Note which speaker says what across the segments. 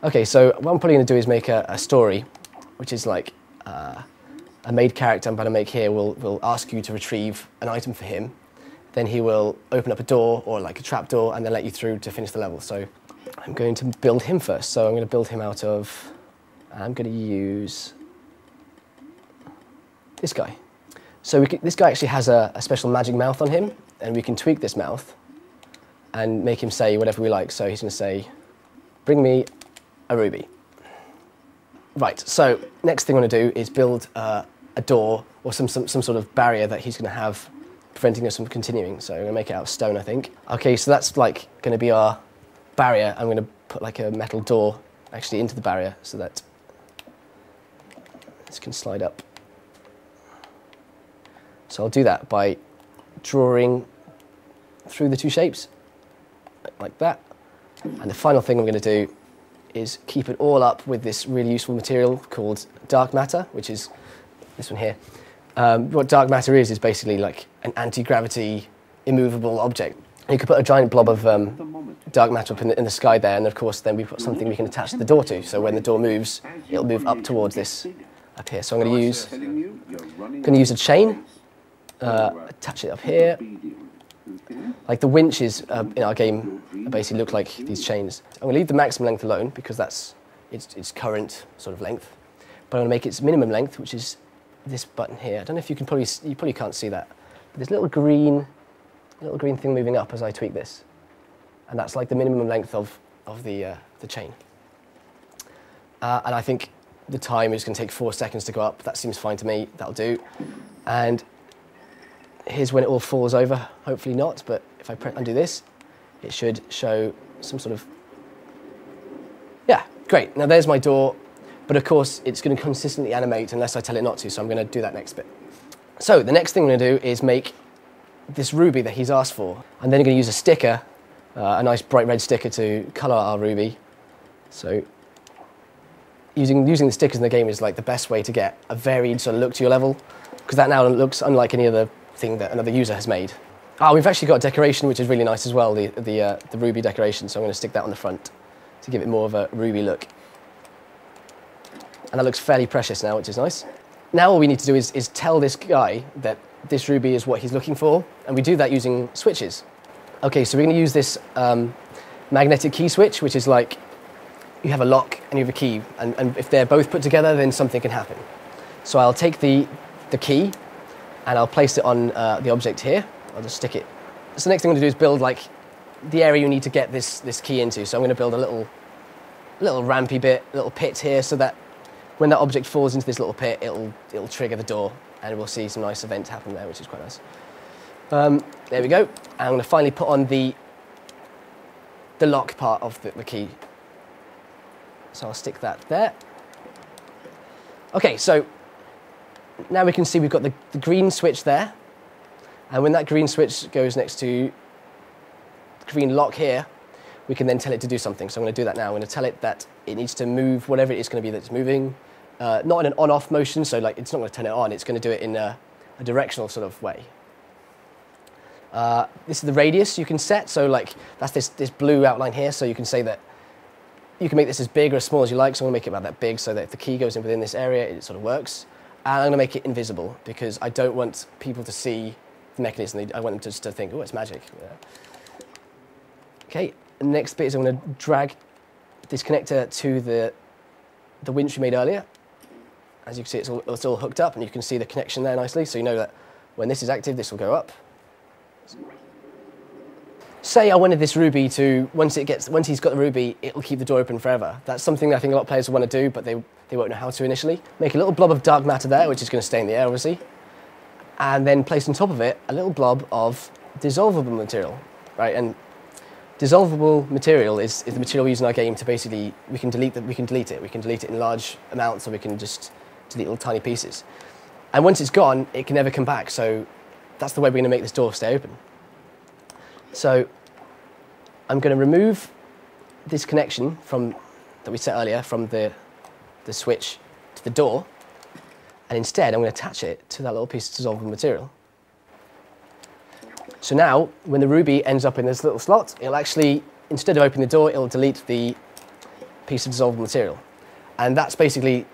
Speaker 1: Okay, so what I'm probably going to do is make a story, which is like a made character I'm about to make here will ask you to retrieve an item for him. Then he will open up a door or like a trap door and then let you through to finish the level. So I'm going to build him first. So I'm going to build him out of, I'm going to use this guy. So this guy actually has a special magic mouth on him, and we can tweak this mouth and make him say whatever we like. So he's going to say, bring me a ruby. Right, so next thing I want to do is build a door or some sort of barrier that he's going to have preventing us from continuing. So I'm going to make it out of stone, I think. Okay, so that's like going to be our barrier. I'm going to put like a metal door actually into the barrier so that this can slide up. So I'll do that by drawing through the two shapes like that. And the final thing I'm going to do is keep it all up with this really useful material called dark matter, which is this one here. What dark matter is basically like an anti-gravity immovable object. You could put a giant blob of dark matter up in the sky there, and of course then we've got something we can attach the door to. So when the door moves, it'll move up towards this up here. So I'm going to use a chain, attach it up here. Like the winches in our game basically look like these chains. I'm going to leave the maximum length alone because that's its current sort of length. But I'm going to make its minimum length, which is this button here. I don't know if you probably can't see that. But there's a little green thing moving up as I tweak this, and that's like the minimum length of the chain. And I think the time is going to take 4 seconds to go up. That seems fine to me. That'll do. And here's when it all falls over. Hopefully not, but if I undo this, it should show some sort of... Yeah, great. Now there's my door, but of course it's going to consistently animate unless I tell it not to, so I'm going to do that next bit. So the next thing I'm going to do is make this ruby that he's asked for. I'm then going to use a sticker, a nice bright red sticker to colour our ruby. So using the stickers in the game is like the best way to get a varied sort of look to your level, because that now looks unlike any other thing that another user has made. We've actually got a decoration which is really nice as well, the ruby decoration, so I'm going to stick that on the front to give it more of a ruby look. And that looks fairly precious now, which is nice. Now all we need to do is tell this guy that this ruby is what he's looking for, and we do that using switches. Okay, so we're going to use this magnetic key switch, which is like you have a lock and you have a key, and if they're both put together, then something can happen. So I'll take the key and I'll place it on the object here. I'll just stick it. So the next thing I'm going to do is build like the area you need to get this key into. So I'm going to build a little rampy bit, a little pit here, so that when that object falls into this little pit, it'll trigger the door, and we'll see some nice event happen there, which is quite nice. There we go. And I'm going to finally put on the lock part of the key. So I'll stick that there. Okay, so now we can see we've got the green switch there, and when that green switch goes next to the green lock here, we can then tell it to do something. So I'm going to do that now. I'm going to tell it that it needs to move whatever it is going to be that's moving, not in an on-off motion, so like it's not going to turn it on, it's going to do it in a directional sort of way. This is the radius you can set, so like that's this blue outline here, so you can say that you can make this as big or as small as you like, so I'm going to make it about that big so that if the key goes in within this area, it sort of works. And I'm going to make it invisible because I don't want people to see the mechanism. I want them just to think, oh, it's magic. Yeah. Okay, the next bit is I'm going to drag this connector to the winch we made earlier. As you can see, it's all hooked up, and you can see the connection there nicely, so you know that when this is active, this will go up. Say I wanted this ruby to, once he's got the ruby, it'll keep the door open forever. That's something that I think a lot of players will want to do, but they won't know how to initially. Make a little blob of dark matter there, which is going to stay in the air, obviously. And then place on top of it a little blob of dissolvable material, right? And dissolvable material is the material we use in our game to basically, we can delete it. We can delete it in large amounts, or we can just delete little tiny pieces. And once it's gone, it can never come back. So that's the way we're going to make this door stay open. So I'm going to remove this connection that we set earlier from the switch to the door, and instead I'm going to attach it to that little piece of dissolvable material. So now, when the ruby ends up in this little slot, it'll actually, instead of opening the door, it'll delete the piece of dissolvable material. And that's basically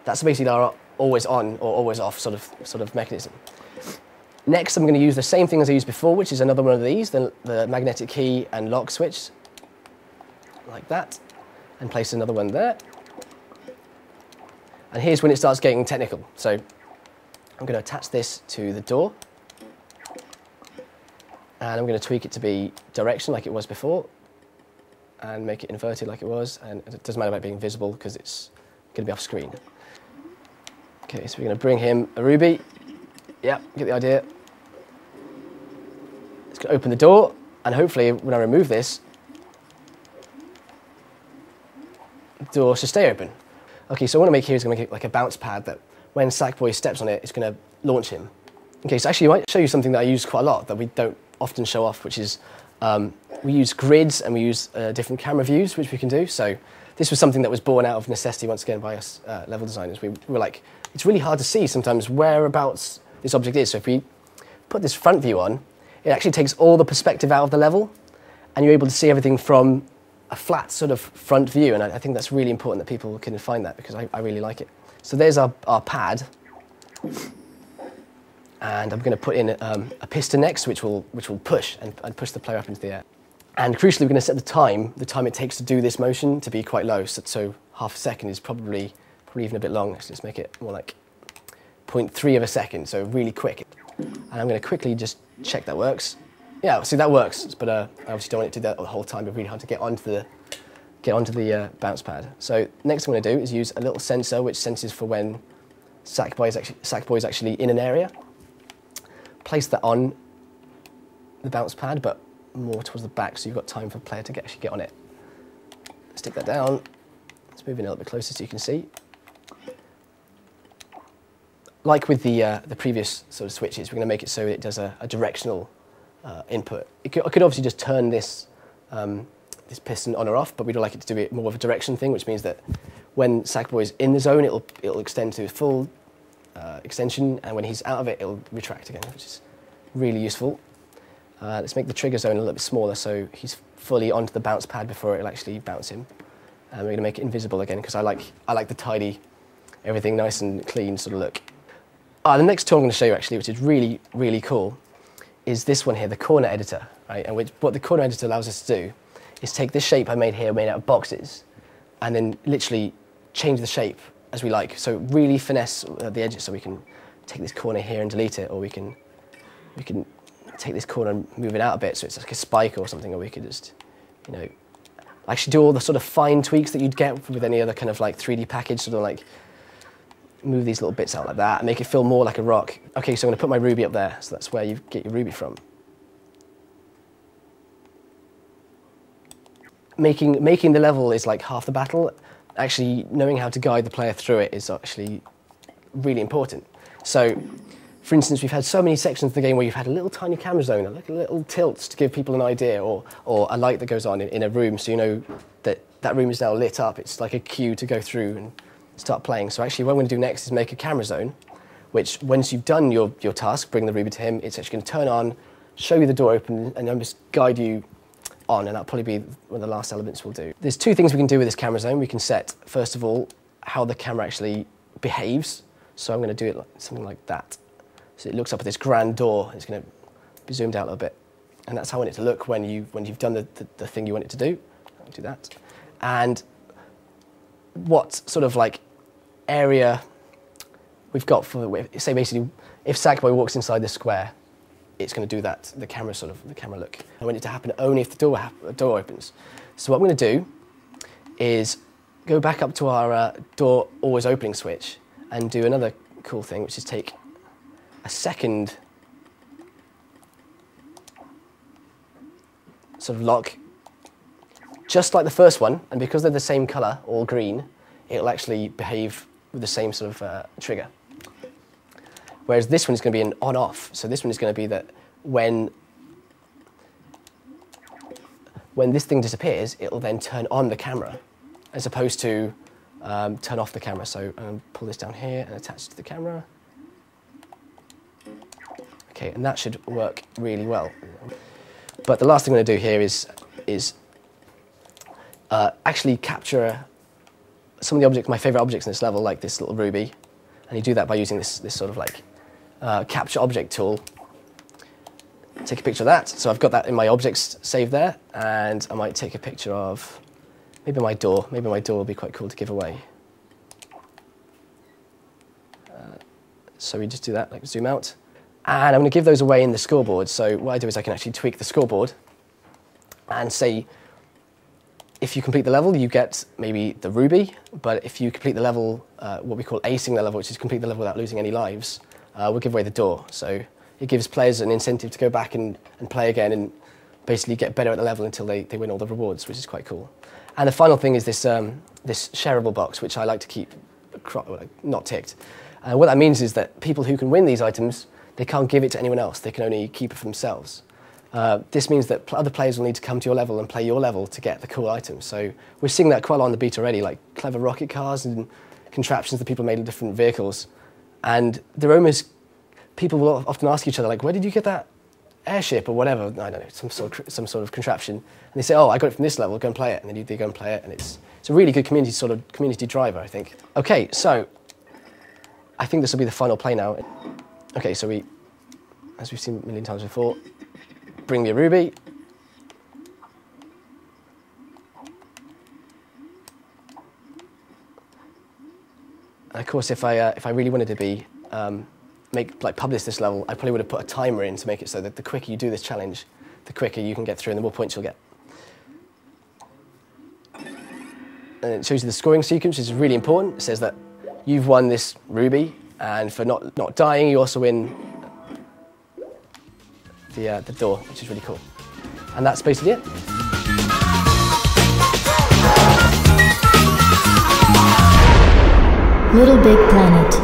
Speaker 1: our always on or always off sort of mechanism. Next, I'm going to use the same thing as I used before, which is another one of these, the magnetic key and lock switch, like that, and place another one there. And here's when it starts getting technical. So I'm going to attach this to the door, and I'm going to tweak it to be direction like it was before, and make it inverted like it was, and it doesn't matter about being visible because it's going to be off screen. Okay, so we're going to bring him a ruby. Yep, get the idea. It's going to open the door, and hopefully when I remove this, the door should stay open. Okay, so what I want to make here is going to make it like a bounce pad that when Sackboy steps on it, it's going to launch him. Okay, so actually I might show you something that I use quite a lot that we don't often show off, which is we use grids and we use different camera views, which we can do. So this was something that was born out of necessity once again by us level designers. We were like, it's really hard to see sometimes whereabouts this object is. So if we put this front view on, it actually takes all the perspective out of the level, and you're able to see everything from a flat sort of front view, and I think that's really important that people can find that, because I really like it. So there's our pad, and I'm going to put in a piston next, which will push and push the player up into the air. And crucially, we're going to set the time it takes to do this motion to be quite low. So half a second is probably even a bit long. So let's make it more like 0.3 of a second, so really quick. And I'm going to quickly just check that works. Yeah, see that works, but I obviously don't want it to do that the whole time. It's really hard to get onto the bounce pad. So next thing I'm going to do is use a little sensor which senses for when Sackboy is actually in an area. Place that on the bounce pad, but more towards the back, so you've got time for the player to actually get on it. Stick that down. Let's move in a little bit closer so you can see. Like with the previous sort of switches, we're going to make it so it does a directional input. I could obviously just turn this this piston on or off, but we'd like it to do it more of a direction thing, which means that when Sackboy is in the zone, it'll extend to full extension, and when he's out of it, it'll retract again, which is really useful. Let's make the trigger zone a little bit smaller so he's fully onto the bounce pad before it'll actually bounce him. And we're going to make it invisible again, because I like the tidy, everything nice and clean sort of look. The next tool I'm going to show you actually, which is really, really cool, is this one here, the corner editor. Right? And what the corner editor allows us to do is take this shape I made here, made out of boxes, and then literally change the shape as we like. So really finesse the edges, so we can take this corner here and delete it, or we can take this corner and move it out a bit so it's like a spike or something, or we could just, actually do all the sort of fine tweaks that you'd get with any other kind of like 3D package, sort of like move these little bits out like that and make it feel more like a rock. Okay, so I'm going to put my ruby up there, so that's where you get your ruby from. Making the level is like half the battle. Actually, knowing how to guide the player through it is actually really important. So, for instance, we've had so many sections of the game where you've had a little tiny camera zone, like a little tilts to give people an idea, or a light that goes on in a room, so you know that room is now lit up. It's like a cue to go through and start playing. So actually what I'm going to do next is make a camera zone, which once you've done your task, bring the ruby to him, it's actually going to turn on, show you the door open, and then just guide you on, and that'll probably be one of the last elements we'll do. There's two things we can do with this camera zone. We can set, first of all, how the camera actually behaves. So I'm going to do it something like that. So it looks up at this grand door, and it's going to be zoomed out a little bit. And that's how I want it to look when you've done the thing you want it to do. I'll do that. And what sort of like area we've got for, say basically, if Sackboy walks inside the square, it's going to do that, the camera look. I want it to happen only if the door opens. So what I'm going to do is go back up to our door always opening switch and do another cool thing, which is take a second sort of lock, just like the first one, and because they're the same colour, all green, it'll actually behave with the same sort of trigger. Whereas this one is going to be an on-off. So this one is going to be that when this thing disappears, it'll then turn on the camera, as opposed to turn off the camera. So pull this down here and attach it to the camera. Okay, and that should work really well. But the last thing I'm going to do here is actually capture some of the objects, my favorite objects in this level, like this little ruby. And you do that by using this sort of like capture object tool. Take a picture of that. So I've got that in my objects saved there, and I might take a picture of maybe my door. Maybe my door will be quite cool to give away. So we just do that, like zoom out. And I'm going to give those away in the scoreboard. So what I do is I can actually tweak the scoreboard and say, if you complete the level, you get maybe the ruby, but if you complete the level, what we call acing the level, which is complete the level without losing any lives, we'll give away the door. So it gives players an incentive to go back and play again and basically get better at the level until they win all the rewards, which is quite cool. And the final thing is this, this shareable box, which I like to keep not ticked. What that means is that people who can win these items, they can't give it to anyone else. They can only keep it for themselves. This means that other players will need to come to your level and play your level to get the cool items. So we're seeing that quite a lot on the beat already, like clever rocket cars and contraptions that people made in different vehicles. And they're almost, people will often ask each other, like, where did you get that airship or whatever? I don't know, some sort of contraption. And they say, oh, I got it from this level, go and play it. And then they go and play it, and it's a really good community driver, I think. Okay, so I think this will be the final play now. Okay, so as we've seen a million times before, bring me a ruby. And of course, if I really wanted to be publish this level, I probably would have put a timer in to make it so that the quicker you do this challenge, the quicker you can get through and the more points you'll get. And it shows you the scoring sequence, which is really important. It says that you've won this ruby, and for not dying, you also win the door, which is really cool. And that's basically it.
Speaker 2: Little Big Planet.